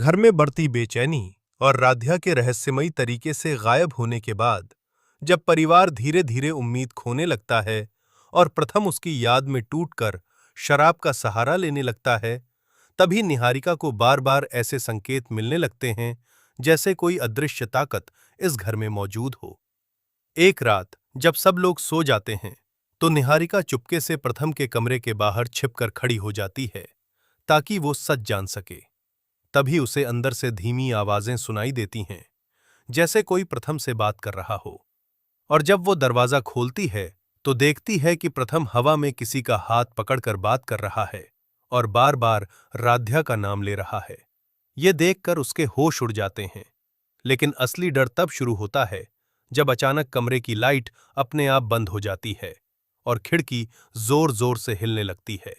घर में बढ़ती बेचैनी और राध्या के रहस्यमयी तरीके से गायब होने के बाद जब परिवार धीरे धीरे उम्मीद खोने लगता है और प्रथम उसकी याद में टूटकर शराब का सहारा लेने लगता है, तभी निहारिका को बार बार ऐसे संकेत मिलने लगते हैं जैसे कोई अदृश्य ताकत इस घर में मौजूद हो। एक रात जब सब लोग सो जाते हैं तो निहारिका चुपके से प्रथम के कमरे के बाहर छिपकर खड़ी हो जाती है ताकि वो सच जान सके। तभी उसे अंदर से धीमी आवाजें सुनाई देती हैं, जैसे कोई प्रथम से बात कर रहा हो। और जब वो दरवाजा खोलती है तो देखती है कि प्रथम हवा में किसी का हाथ पकड़कर बात कर रहा है और बार बार राध्या का नाम ले रहा है। ये देखकर उसके होश उड़ जाते हैं, लेकिन असली डर तब शुरू होता है जब अचानक कमरे की लाइट अपने आप बंद हो जाती है और खिड़की जोर जोर से हिलने लगती है।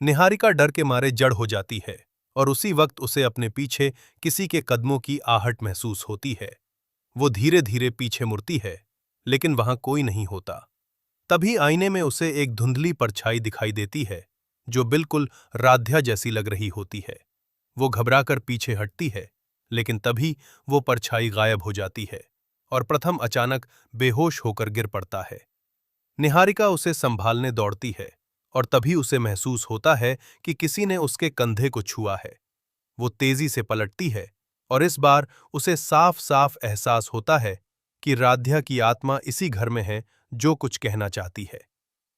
निहारिका डर के मारे जड़ हो जाती है और उसी वक्त उसे अपने पीछे किसी के कदमों की आहट महसूस होती है। वो धीरे धीरे पीछे मुड़ती है, लेकिन वहां कोई नहीं होता। तभी आईने में उसे एक धुंधली परछाई दिखाई देती है जो बिल्कुल राध्या जैसी लग रही होती है। वो घबराकर पीछे हटती है, लेकिन तभी वो परछाई गायब हो जाती है और प्रथम अचानक बेहोश होकर गिर पड़ता है। निहारिका उसे संभालने दौड़ती है और तभी उसे महसूस होता है कि किसी ने उसके कंधे को छुआ है। वो तेजी से पलटती है और इस बार उसे साफ साफ एहसास होता है कि राध्या की आत्मा इसी घर में है जो कुछ कहना चाहती है।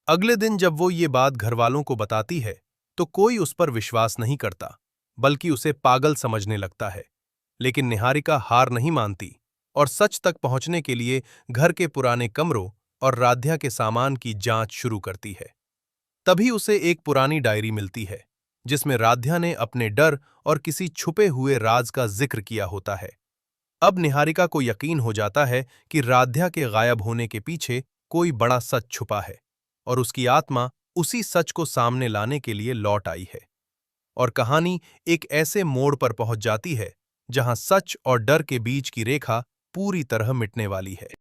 अगले दिन जब वो ये बात घरवालों को बताती है तो कोई उस पर विश्वास नहीं करता, बल्कि उसे पागल समझने लगता है। लेकिन निहारिका हार नहीं मानती और सच तक पहुंचने के लिए घर के पुराने कमरों और राध्या के सामान की जांच शुरू करती है। तभी उसे एक पुरानी डायरी मिलती है जिसमें राध्या ने अपने डर और किसी छुपे हुए राज का जिक्र किया होता है। अब निहारिका को यकीन हो जाता है कि राध्या के गायब होने के पीछे कोई बड़ा सच छुपा है और उसकी आत्मा उसी सच को सामने लाने के लिए लौट आई है। और कहानी एक ऐसे मोड़ पर पहुंच जाती है जहां सच और डर के बीच की रेखा पूरी तरह मिटने वाली है।